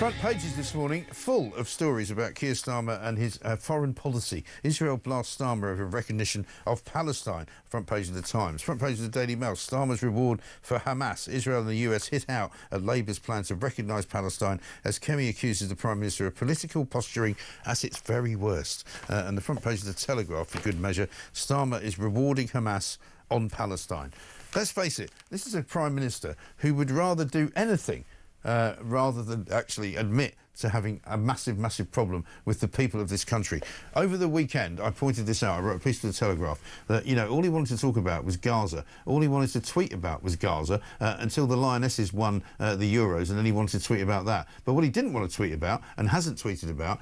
Front pages this morning full of stories about Keir Starmer and his foreign policy. Israel blasts Starmer over recognition of Palestine. Front page of the Times. Front page of the Daily Mail. Starmer's reward for Hamas. Israel and the US hit out at Labour's plan to recognise Palestine as Kemi accuses the Prime Minister of political posturing at its very worst. And the front page of the Telegraph, for good measure. Starmer is rewarding Hamas on Palestine. Let's face it, this is a Prime Minister who would rather do anything rather than actually admit to having a massive problem with the people of this country. Over the weekend, I pointed this out. I wrote a piece for the Telegraph that, you know, all he wanted to talk about was Gaza. All he wanted to tweet about was Gaza until the Lionesses won the Euros, and then he wanted to tweet about that. But what he didn't want to tweet about, and hasn't tweeted about,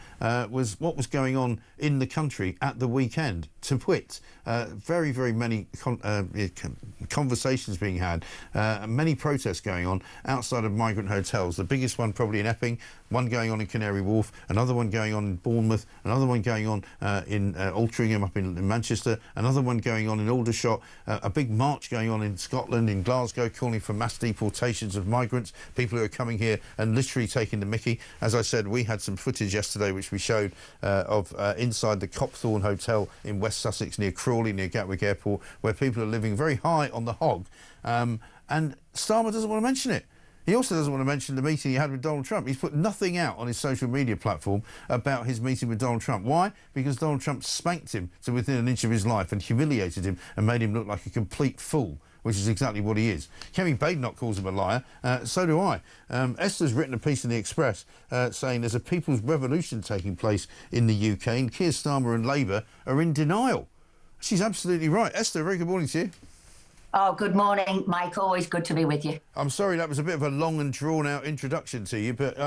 was what was going on in the country at the weekend. To wit, very many conversations being had, many protests going on outside of migrant hotels. The biggest one probably in Epping, one going on in Canary Wharf, another one going on in Bournemouth, another one going on in Altrincham up in Manchester, another one going on in Aldershot, a big march going on in Scotland, in Glasgow, calling for mass deportations of migrants, people who are coming here and literally taking the mickey. As I said, we had some footage yesterday which we showed of inside the Copthorne Hotel in West Sussex near Crawley, near Gatwick Airport, where people are living very high on the hog. And Starmer doesn't want to mention it. He also doesn't want to mention the meeting he had with Donald Trump. He's put nothing out on his social media platform about his meeting with Donald Trump. Why? Because Donald Trump spanked him to within an inch of his life and humiliated him and made him look like a complete fool, which is exactly what he is. Kemi Badenoch calls him a liar. So do I. Esther's written a piece in the Express saying there's a people's revolution taking place in the UK and Keir Starmer and Labour are in denial. She's absolutely right. Esther, very good morning to you. Oh, good morning, Mike. Always good to be with you. I'm sorry that was a bit of a long and drawn-out introduction to you, but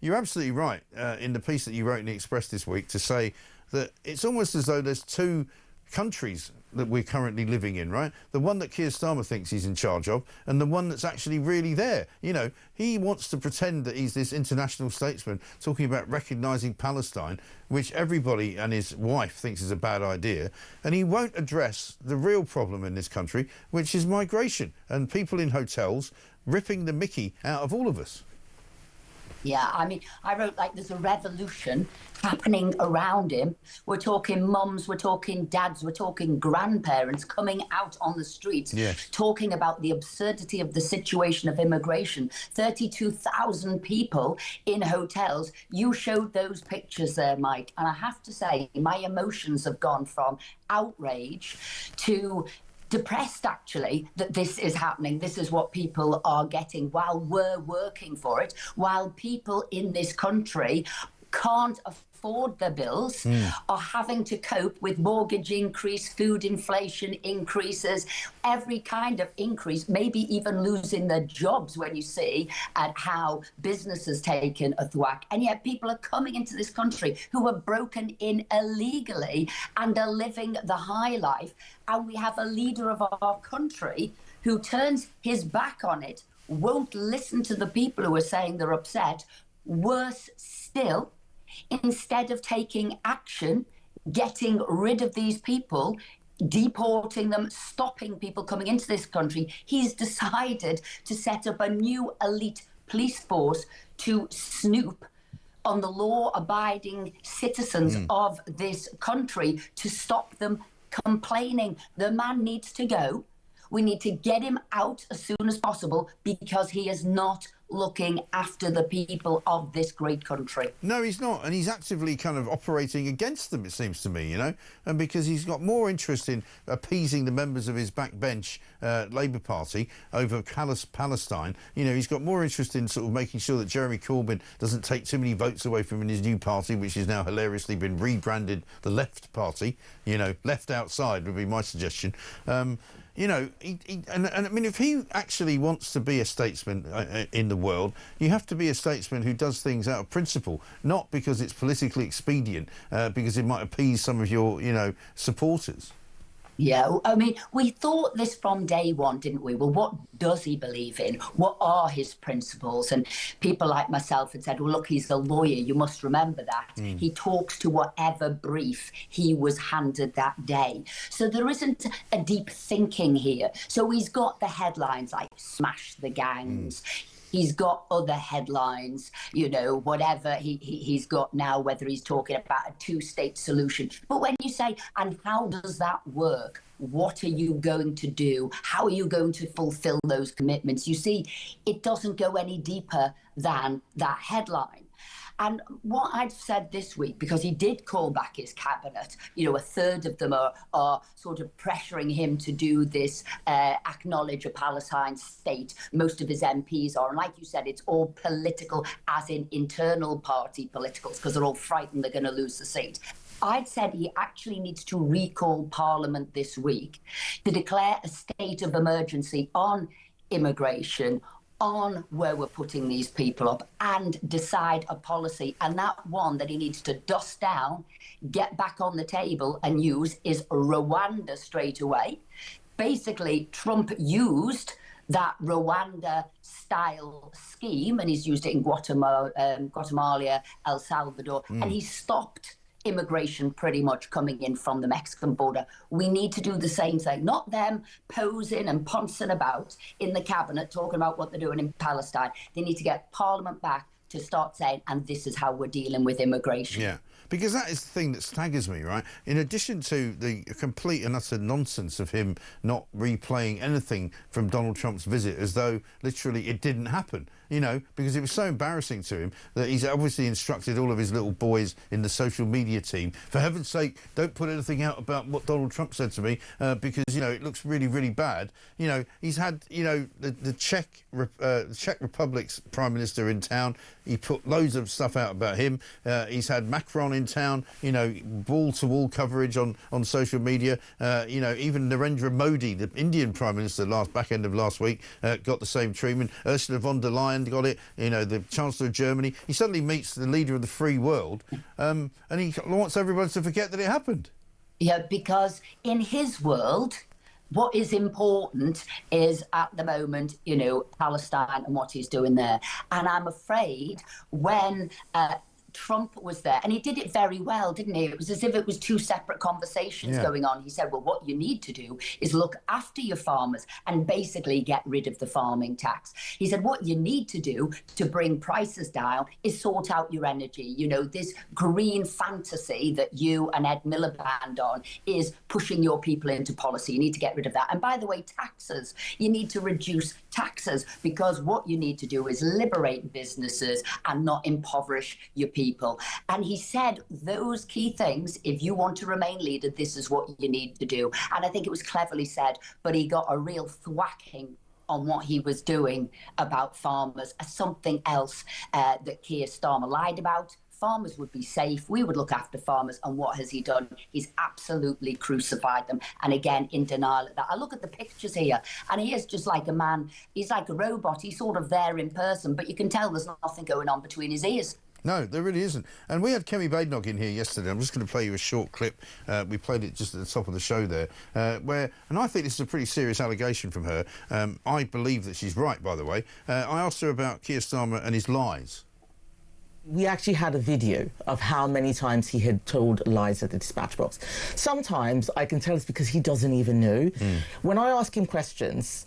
you're absolutely right in the piece that you wrote in the Express this week to say that it's almost as though there's two countries that we're currently living in, right? The one that Keir Starmer thinks he's in charge of and the one that's actually really there. You know, he wants to pretend that he's this international statesman talking about recognising Palestine, which everybody and his wife thinks is a bad idea, and he won't address the real problem in this country, which is migration and people in hotels ripping the mickey out of all of us. Yeah, I mean, I wrote like there's a revolution happening around him. We're talking mums, we're talking dads, we're talking grandparents coming out on the streets, yes, talking about the absurdity of the situation of immigration. 32,000 people in hotels. You showed those pictures there, Mike, and I have to say my emotions have gone from outrage to depressed, actually, that this is happening. This is what people are getting while we're working for it, while people in this country can't afford their bills, are having to cope with mortgage increase, food inflation increases, every kind of increase, maybe even losing their jobs when you see at how business has taken a thwack. And yet people are coming into this country who are broken in illegally and are living the high life. And we have a leader of our country who turns his back on it, won't listen to the people who are saying they're upset. Worse still, instead of taking action, getting rid of these people, deporting them, stopping people coming into this country, he's decided to set up a new elite police force to snoop on the law-abiding citizens of this country, to stop them complaining. The man needs to go. We need to get him out as soon as possible because he is not looking after the people of this great country. No, he's not. And he's actively kind of operating against them, it seems to me, you know, and because he's got more interest in appeasing the members of his backbench Labour Party over Palestine. You know, he's got more interest in sort of making sure that Jeremy Corbyn doesn't take too many votes away from his new party, which has now hilariously been rebranded the Left Party. You know, left outside would be my suggestion. You know, and I mean, if he actually wants to be a statesman in the world, you have to be a statesman who does things out of principle, not because it's politically expedient, because it might appease some of your, you know, supporters. Yeah, I mean, we thought this from day one, didn't we? Well, what does he believe in? What are his principles? And people like myself had said, well, look, he's a lawyer. You must remember that. He talks to whatever brief he was handed that day. So there isn't a deep thinking here. So he's got the headlines like smash the gangs. He's got other headlines, you know, whatever he's got now, whether he's talking about a two-state solution. But when you say, and how does that work? What are you going to do? How are you going to fulfill those commitments? You see, it doesn't go any deeper than that headline. And what I've said this week, because he did call back his cabinet, you know, a third of them are sort of pressuring him to do this, acknowledge a Palestine state. Most of his MPs are. And like you said, it's all political, as in internal party politicals, because they're all frightened they're going to lose the seat. I'd said he actually needs to recall Parliament this week to declare a state of emergency on immigration, on where we're putting these people up, and decide a policy. And that one that he needs to dust down, get back on the table and use is Rwanda straight away. Basically, Trump used that Rwanda-style scheme, and he's used it in Guatemala, El Salvador, and he stopped immigration pretty much coming in from the Mexican border. We need to do the same thing, not them posing and pouncing about in the cabinet talking about what they're doing in Palestine. They need to get Parliament back to start saying, and this is how we're dealing with immigration. Yeah, because that is the thing that staggers me, right? In addition to the complete and utter nonsense of him not replaying anything from Donald Trump's visit as though literally it didn't happen, you know, because it was so embarrassing to him that he's obviously instructed all of his little boys in the social media team, for heaven's sake, don't put anything out about what Donald Trump said to me because, you know, it looks really, really bad. You know, he's had, you know, the Czech Republic's Prime Minister in town. He put loads of stuff out about him. He's had Macron in town, you know, wall-to-wall coverage on social media. You know, even Narendra Modi, the Indian Prime Minister, back end of last week, got the same treatment. Ursula von der Leyen got it, you know, the Chancellor of Germany. He suddenly meets the leader of the free world, and he wants everyone to forget that it happened. Yeah, because in his world, what is important is, at the moment, you know, Palestine and what he's doing there. And I'm afraid when Trump was there, and he did it very well, didn't he? It was as if it was two separate conversations going on. He said, well, what you need to do is look after your farmers and basically get rid of the farming tax. He said, what you need to do to bring prices down is sort out your energy. You know, this green fantasy that you and Ed Miliband on is pushing your people into policy. You need to get rid of that. And by the way, taxes, you need to reduce taxes, because what you need to do is liberate businesses and not impoverish your people. And he said those key things, if you want to remain leader, this is what you need to do. And I think it was cleverly said, but he got a real thwacking on what he was doing about farmers, something else that Keir Starmer lied about. Farmers would be safe. We would look after farmers. And what has he done? He's absolutely crucified them. And again, in denial of that. I look at the pictures here, and he is just like a man. He's like a robot. He's sort of there in person, but you can tell there's nothing going on between his ears. No, there really isn't. And we had Kemi Badenoch in here yesterday. I'm just going to play you a short clip. We played it just at the top of the show there, and I think this is a pretty serious allegation from her. I believe that she's right, by the way. I asked her about Keir Starmer and his lies. We actually had a video of how many times he had told lies at the dispatch box. Sometimes I can tell it's because he doesn't even know. When I ask him questions,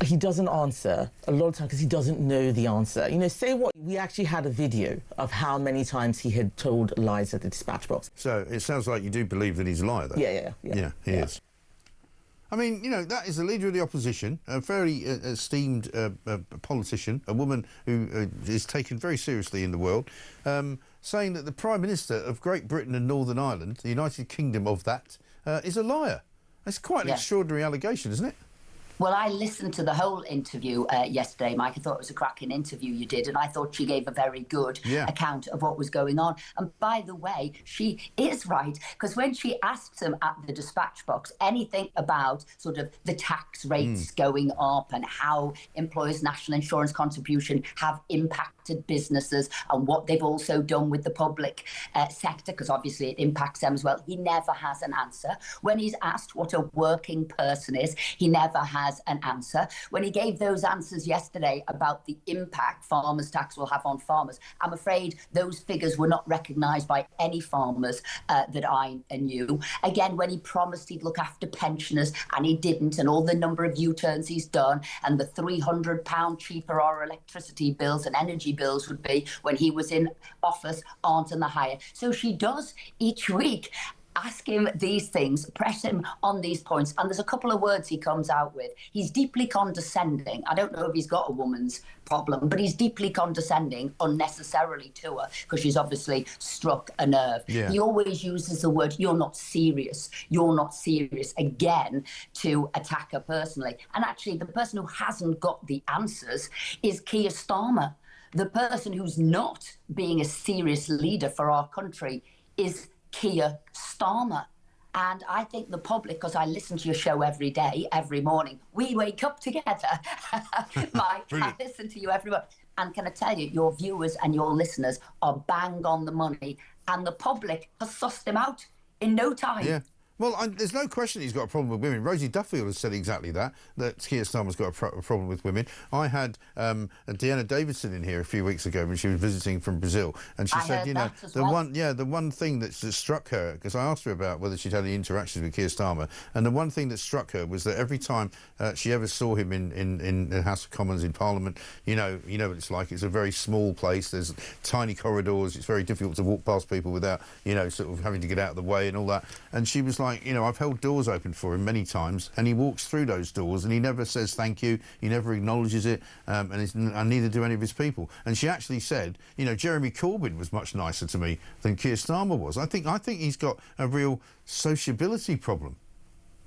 he doesn't answer a lot of times because he doesn't know the answer. You know, say what? We actually had a video of how many times he had told lies at the dispatch box. So it sounds like you do believe that he's a liar, though. Yeah, he is. I mean, you know, that is the leader of the opposition, a very esteemed politician, a woman who is taken very seriously in the world, saying that the Prime Minister of Great Britain and Northern Ireland, the United Kingdom of that, is a liar. That's quite an extraordinary allegation, isn't it? Well, I listened to the whole interview yesterday, Mike. I thought it was a cracking interview you did, and I thought she gave a very good account of what was going on. And by the way, she is right, because when she asks him at the dispatch box anything about sort of the tax rates going up and how employers' national insurance contribution have impacted impacted businesses and what they've also done with the public sector, because obviously it impacts them as well. He never has an answer. When he's asked what a working person is, he never has an answer. When he gave those answers yesterday about the impact farmers' tax will have on farmers, I'm afraid those figures were not recognised by any farmers that I knew. Again, when he promised he'd look after pensioners and he didn't, and all the number of U-turns he's done, and the £300 cheaper our electricity bills and energy bills would be when he was in office aren't in the higher. So she does each week ask him these things, press him on these points, and there's a couple of words he comes out with. He's deeply condescending. I don't know if he's got a woman's problem, but he's deeply condescending unnecessarily to her because she's obviously struck a nerve. Yeah. He always uses the word, you're not serious, again, to attack her personally. And actually, the person who hasn't got the answers is Keir Starmer. The person who's not being a serious leader for our country is Keir Starmer. And I think the public, because I listen to your show every day, every morning, we wake up together. Mike, I listen to you every morning. And can I tell you, your viewers and your listeners are bang on the money, and the public has sussed him out in no time. Yeah. Well, there's no question he's got a problem with women. Rosie Duffield has said exactly that Keir Starmer's got a problem with women. I had Deanna Davidson in here a few weeks ago when she was visiting from Brazil, and she said, you know, the one thing that struck her, because I asked her about whether she'd had any interactions with Keir Starmer, and the one thing that struck her was that every time she ever saw him in the House of Commons, in Parliament, you know what it's like. It's a very small place. There's tiny corridors. It's very difficult to walk past people without, you know, sort of having to get out of the way and all that. And she was like, you know, I've held doors open for him many times, and he walks through those doors and he never says thank you, he never acknowledges it, and neither do any of his people. And she actually said, you know, Jeremy Corbyn was much nicer to me than Keir Starmer was. I think he's got a real sociability problem.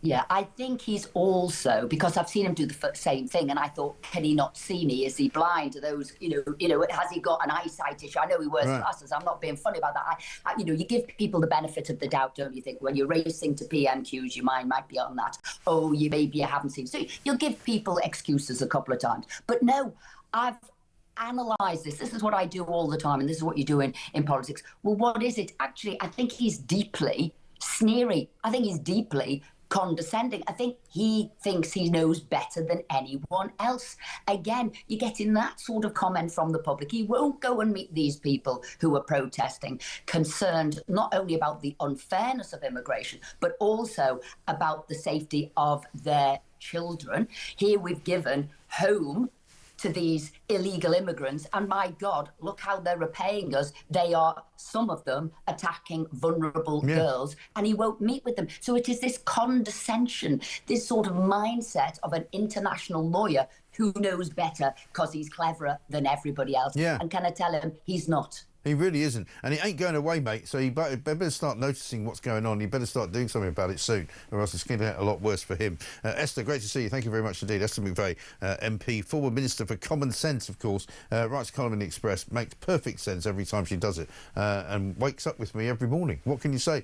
Yeah, I think he's also, because I've seen him do the same thing, and I thought, can he not see me? Is he blind to those, you know, has he got an eyesight issue? I know he wears glasses. I'm not being funny about that. You know, you give people the benefit of the doubt, don't you think? When you're racing to PMQs, your mind might be on that. Oh, maybe you haven't seen. So you'll give people excuses a couple of times. But no, I've analyse this. This is what I do all the time, and this is what you do in politics. Well, what is it? Actually, I think he's deeply sneery. I think he's deeply condescending. I think he thinks he knows better than anyone else. Again, you're getting that sort of comment from the public. He won't go and meet these people who are protesting, concerned not only about the unfairness of immigration, but also about the safety of their children. Here we've given home to these illegal immigrants, and my God, look how they're repaying us. They are, some of them, attacking vulnerable girls, and he won't meet with them. So it is this condescension, this sort of mindset of an international lawyer who knows better because he's cleverer than everybody else. And can I tell him, he's not. He really isn't. And it ain't going away, mate, so you better start noticing what's going on. You better start doing something about it soon, or else it's going to get a lot worse for him. Esther, great to see you. Thank you very much indeed. Esther McVey, MP, former Minister for Common Sense, of course, writes a column in the Express, makes perfect sense every time she does it, and wakes up with me every morning. What can you say?